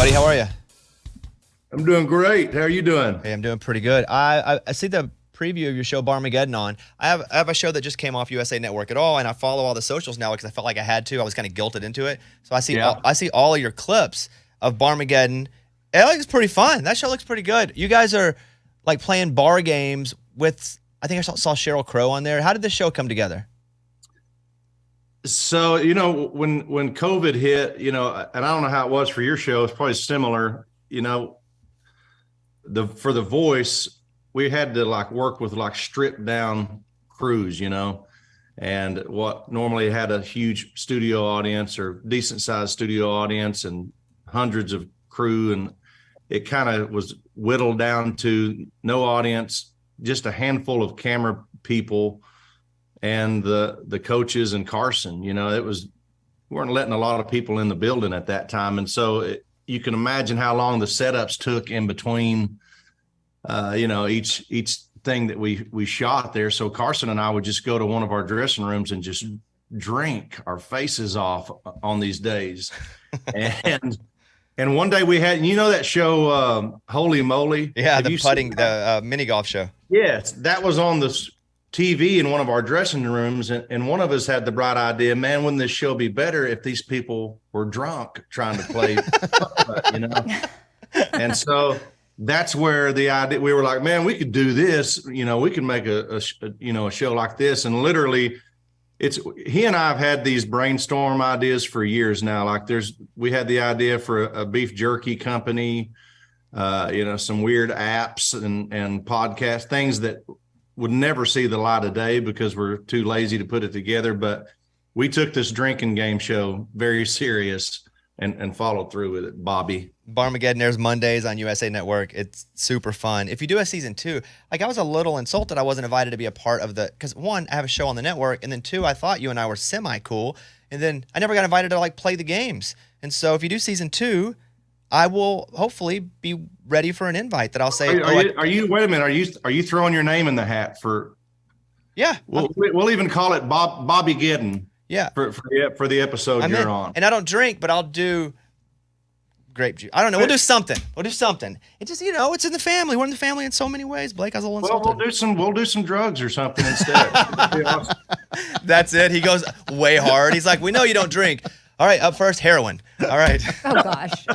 buddy. How are you? I'm doing great. How are you doing? Hey, I'm doing pretty good. I see the preview of your show, Barmageddon, on. I have a show that just came off USA Network at all, and I follow all the socials now because I felt like I had to. I was kind of guilted into it. So I see all of your clips of Barmageddon. It looks pretty fun. That show looks pretty good. You guys are like playing bar games with, I think I saw Sheryl Crow on there. How did this show come together? So, when COVID hit, and I don't know how it was for your show, it's probably similar, for The Voice, we had to work with stripped down crews, and what normally had a huge studio audience or decent sized studio audience and hundreds of crew. And it kind of was whittled down to no audience, just a handful of camera people and the coaches and Carson. We weren't letting a lot of people in the building at that time. And so you can imagine how long the setups took in between, each thing that we shot there. So Carson and I would just go to one of our dressing rooms and just drink our faces off on these days. And one day we had, that show, Holy Moly. Yeah, the mini golf show. Yes, that was on the TV in one of our dressing rooms, and one of us had the bright idea, man, wouldn't this show be better if these people were drunk trying to play, And so that's where the idea, we were like, man, we could do this, we could make a show like this. And literally he and I have had these brainstorm ideas for years now. We had the idea for a beef jerky company, some weird apps and podcast things that would never see the light of day because we're too lazy to put it together. But we took this drinking game show very serious and followed through with it, Bobby. Barmageddon airs Mondays on USA Network. It's super fun. If you do a season 2, I was a little insulted I wasn't invited to be a part of because one, I have a show on the network, and then two, I thought you and I were semi-cool, and then I never got invited to play the games. And so if you do season 2, I will hopefully be ready for an invite that I'll say. Are you? Wait a minute. Are you throwing your name in the hat for? Yeah. We'll even call it Barmageddon. Yeah. For the episode you're on. And I don't drink, but I'll do grape juice. I don't know. We'll do something. It just it's in the family. We're in the family in so many ways. Blake, I was a little insulted. We'll do some drugs or something instead. Awesome. That's it. He goes way hard. He's like, we know you don't drink. All right, up first, heroin. All right. Oh, gosh.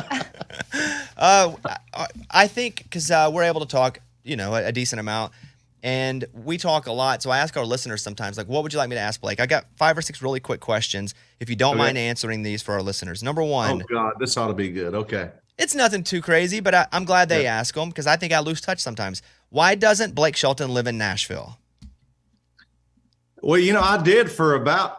I think because we're able to talk, a decent amount, and we talk a lot. So I ask our listeners sometimes, what would you like me to ask Blake? I got 5 or 6 really quick questions, if you don't mind answering these for our listeners. Number 1. Oh, God, this ought to be good. Okay. It's nothing too crazy, but I'm glad they ask them because I think I lose touch sometimes. Why doesn't Blake Shelton live in Nashville? Well, I did for about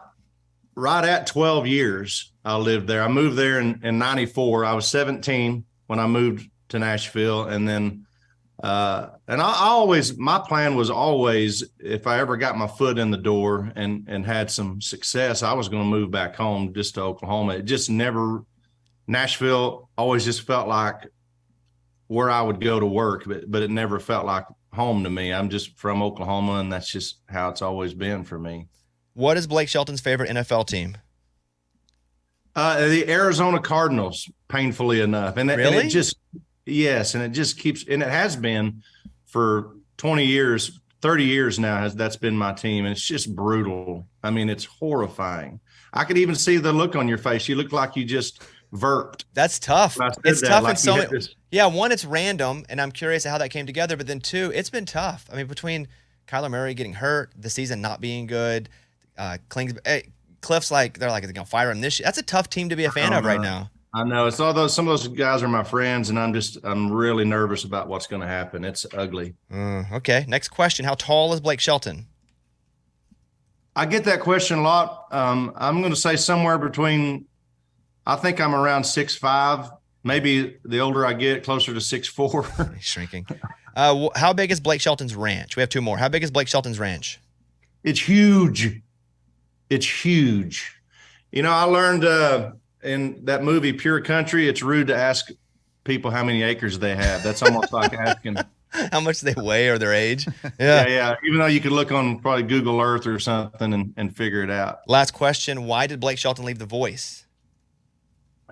right at 12 years. I lived there. I moved there in 94. I was 17 when I moved to Nashville. And then, my plan was always, if I ever got my foot in the door and had some success, I was going to move back home just to Oklahoma. It just Nashville always just felt like where I would go to work, but it never felt like home to me. I'm just from Oklahoma, and that's just how it's always been for me. What is Blake Shelton's favorite NFL team? The Arizona Cardinals, painfully enough. And really? And it just keeps, and it has been for 20 years, 30 years now, that's been my team. And it's just brutal. I mean, it's horrifying. I could even see the look on your face. You look like you just verped. That's tough. It's tough in so many. Yeah, one, it's random, and I'm curious how that came together. But then two, it's been tough. I mean, between Kyler Murray getting hurt, the season not being good, Cliff's they're going to fire him this year. That's a tough team to be a fan of right now. I know. It's some of those guys are my friends, and I'm really nervous about what's going to happen. It's ugly. Okay. Next question. How tall is Blake Shelton? I get that question a lot. I'm going to say somewhere between, I think I'm around 6'5". Maybe the older I get, closer to 6'4". He's shrinking. How big is Blake Shelton's ranch? We have 2 more. How big is Blake Shelton's ranch? It's huge. It's huge. I learned in that movie, Pure Country, it's rude to ask people how many acres they have. That's almost like asking how much they weigh or their age. Yeah. Even though you could look on probably Google Earth or something and figure it out. Last question. Why did Blake Shelton leave The Voice?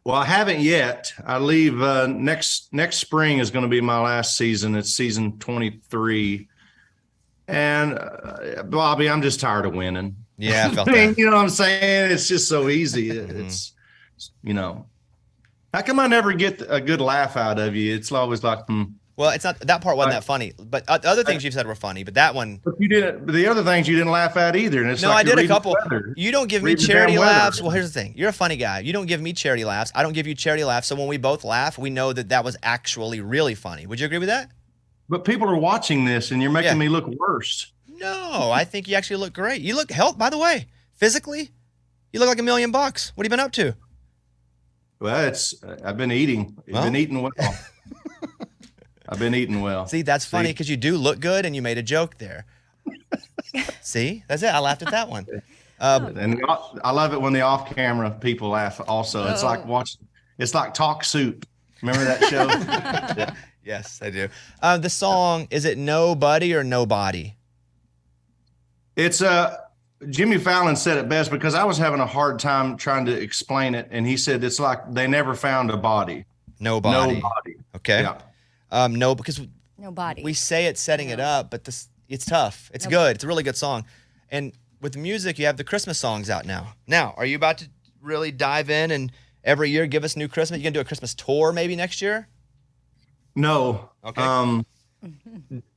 Well, I haven't yet. I leave next spring is going to be my last season. It's season 23. And Bobby, I'm just tired of winning. Yeah, I felt that. You know what I'm saying? It's just so easy. It's, how come I never get a good laugh out of you? It's always like, Well, it's not that part wasn't that funny, but other things you've said were funny. But that one, but you didn't. But the other things you didn't laugh at either. And it's no, like I did a reading couple. weather. You don't give me Reading charity damn weather. laughs. Well, here's the thing: you're a funny guy. You don't give me charity laughs. I don't give you charity laughs. So when we both laugh, we know that was actually really funny. Would you agree with that? But people are watching this, and you're making me look worse. No, I think you actually look great. You look healthy, by the way. Physically, you look like $1 million. What have you been up to? Well, I've been eating. I've been eating well. I've been eating well. See, that's funny because you do look good, and you made a joke there. See, that's it. I laughed at that one. And I love it when the off-camera people laugh. Also, it's like it's like Talk Soup. Remember that show? Yeah. Yes, I do. The song, is it Nobody or Nobody? It's Jimmy Fallon said it best because I was having a hard time trying to explain it, and he said it's like they never found a body. Nobody. Okay. Yeah. No, because Nobody. we say it setting it up, but it's tough. It's good. It's a really good song. And with music, you have the Christmas songs out now. Now, are you about to really dive in and every year give us new Christmas? You gonna do a Christmas tour maybe next year? No. Okay.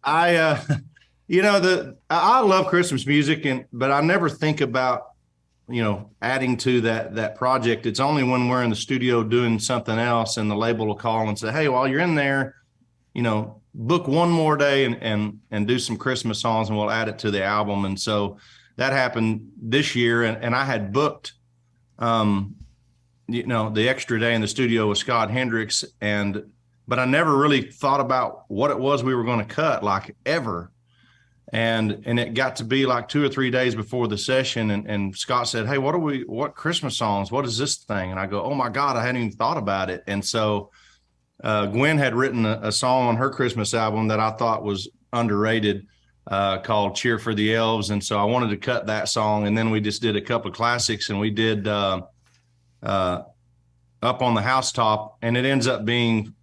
I love Christmas music, but I never think about, adding to that project. It's only when we're in the studio doing something else and the label will call and say, hey, while you're in there, book one more day and do some Christmas songs and we'll add it to the album. And so that happened this year. And I had booked, the extra day in the studio with Scott Hendricks. But I never really thought about what it was we were going to cut, like ever. And it got to be like 2 or 3 days before the session. And Scott said, hey, what Christmas songs? What is this thing? And I go, oh my God, I hadn't even thought about it. And so Gwen had written a song on her Christmas album that I thought was underrated called Cheer for the Elves. And so I wanted to cut that song. And then we just did a couple of classics and we did Up on the Housetop. And it ends up being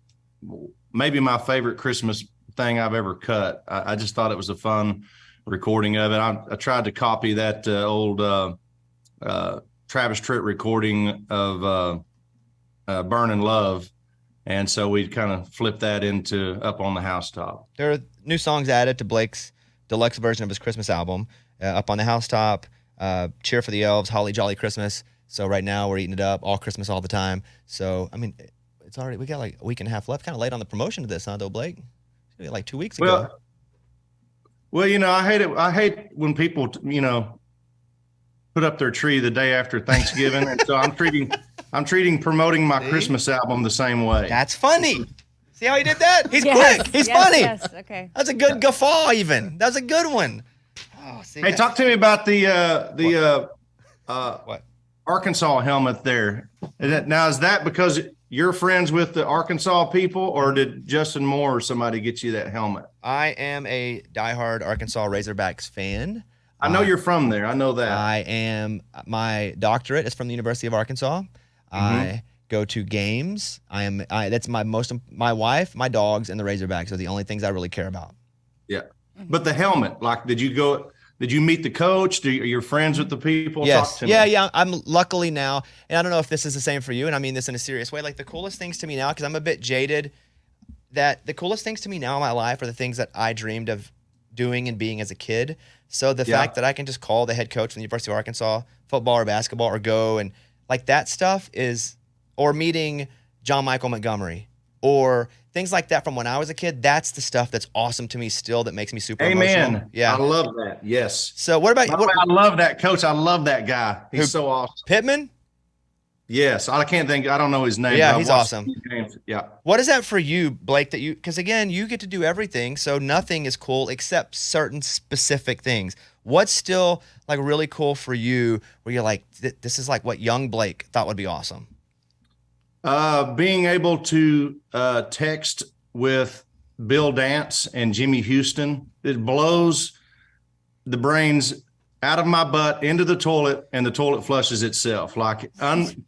maybe my favorite Christmas thing I've ever cut. I just thought it was a fun recording of it. I tried to copy that old Travis Tritt recording of Burning Love. And so we kind of flipped that into Up on the Housetop. There are new songs added to Blake's deluxe version of his Christmas album, Up on the Housetop, Cheer for the Elves, Holly Jolly Christmas. So right now we're eating it up, all Christmas all the time. So, I mean, we got like a week and a half left. Kind of late on the promotion of this, huh, though, Blake? Like 2 weeks ago. Well, I hate it. I hate when people, put up their tree the day after Thanksgiving. And so I'm treating promoting my Christmas album the same way. That's funny. See how he did that? He's quick. He's funny. Yes, okay. That's a good guffaw even. That's a good one. Oh, see. Hey, talk to me about the what? Arkansas helmet there. Is that because you're friends with the Arkansas people, or did Justin Moore or somebody get you that helmet? I am a diehard Arkansas Razorbacks fan. I know you're from there. I know that. My doctorate is from the University of Arkansas. Mm-hmm. I go to games. That's my wife, my dogs, and the Razorbacks are the only things I really care about. Yeah. But the helmet, like, did you meet the coach? Are you friends with the people? Yes. Talk to me. Yeah. I'm luckily now, and I don't know if this is the same for you, and I mean this in a serious way. Like the coolest things to me now, because I'm a bit jaded, that the coolest things to me now in my life are the things that I dreamed of doing and being as a kid. So the fact that I can just call the head coach from the University of Arkansas, football or basketball, or go and like that stuff or meeting John Michael Montgomery or things like that from when I was a kid, that's the stuff that's awesome to me still, that makes me super emotional. Yeah. I love that. Yes. So what about you? I love that coach. I love that guy. He's so awesome. Pittman? Yes. I don't know his name. Yeah, he's awesome. Yeah. What is that for you, Blake, because again, you get to do everything, so nothing is cool except certain specific things. What's still like really cool for you where you're like, this is like what young Blake thought would be awesome? Being able to text with Bill Dance and Jimmy Houston, it blows the brains out of my butt into the toilet, and the toilet flushes itself. Like,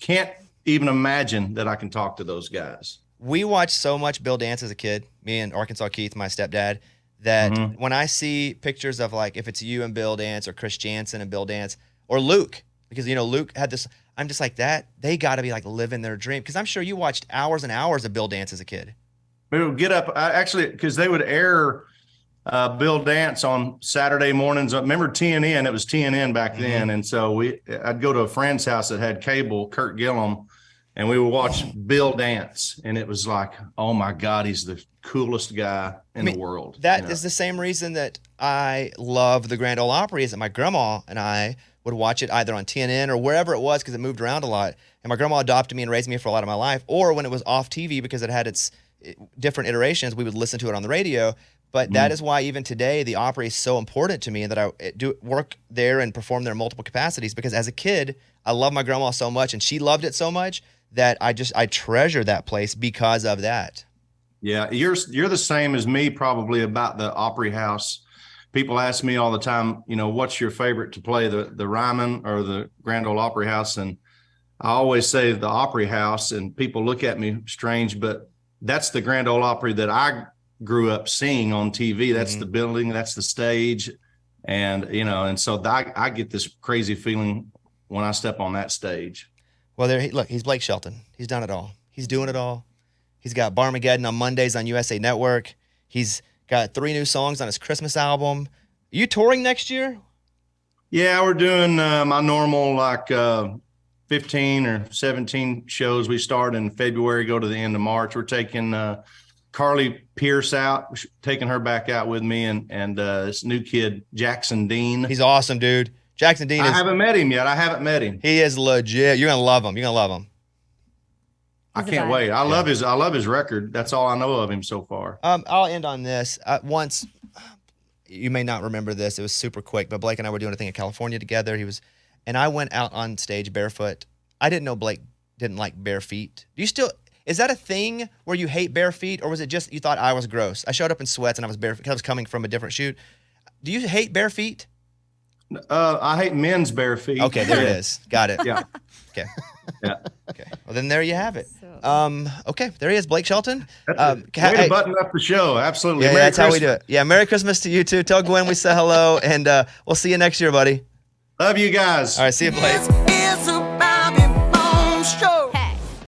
can't even imagine that I can talk to those guys. We watched so much Bill dance as a kid, me and Arkansas Keith, my stepdad, that when I see pictures of like, if it's you and Bill dance or Chris Jansen and Bill dance or Luke, because, you know, Luke had this, I'm just like that. They got to be like living their dream. Because I'm sure you watched hours and hours of Bill dance as a kid. We would get up, actually, because they would air Bill dance on Saturday mornings. Remember TNN? It was TNN back then. And so I'd go to a friend's house that had cable, Kurt Gillum, and we would watch Bill dance. And it was like, oh my God, he's the coolest guy in the world. That is the same reason that I love the Grand Ole Opry, is that my grandma and I would watch it either on TNN or wherever it was, because it moved around a lot. And my grandma adopted me and raised me for a lot of my life. Or when it was off TV, because it had its different iterations, we would listen to it on the radio. But that is why even today the Opry is so important to me, and that I do work there and perform there in multiple capacities, because as a kid, I love my grandma so much, and she loved it so much that I treasure that place because of that. Yeah, you're the same as me probably about the Opry House. People ask me all the time, you know, what's your favorite to play, the Ryman or the Grand Ole Opry House? And I always say the Opry House, and people look at me strange, but that's the Grand Ole Opry that I grew up seeing on TV. That's the building, that's the stage. And, you know, and so I get this crazy feeling when I step on that stage. Well, look, he's Blake Shelton. He's done it all. He's doing it all. He's got Barmageddon on Mondays on USA Network. He's got 3 new songs on his Christmas album. Are you touring next year? Yeah, we're doing my normal 15 or 17 shows. We start in February, go to the end of March. We're taking Carly Pierce out, taking her back out with me, and this new kid, Jackson Dean. He's awesome, dude. Jackson Dean I haven't met him yet. He is legit. You're going to love him. You're going to love him. I can't wait. I love his record. That's all I know of him so far. I'll end on this. Once, you may not remember this, it was super quick, but Blake and I were doing a thing in California together. And I went out on stage barefoot. I didn't know Blake didn't like bare feet. Is that a thing where you hate bare feet, or was it just you thought I was gross? I showed up in sweats and I was barefoot because I was coming from a different shoot. Do you hate bare feet? I hate men's bare feet. Okay, there it is. Got it. Yeah. Okay. Yeah. Okay. Well, then there you have it. Okay, there he is, Blake Shelton. Way to button up the show. Absolutely. Yeah, that's how we do it. Yeah, Merry Christmas to you too. Tell Gwen we say hello, and we'll see you next year, buddy. Love you guys. All right, see you, Blake.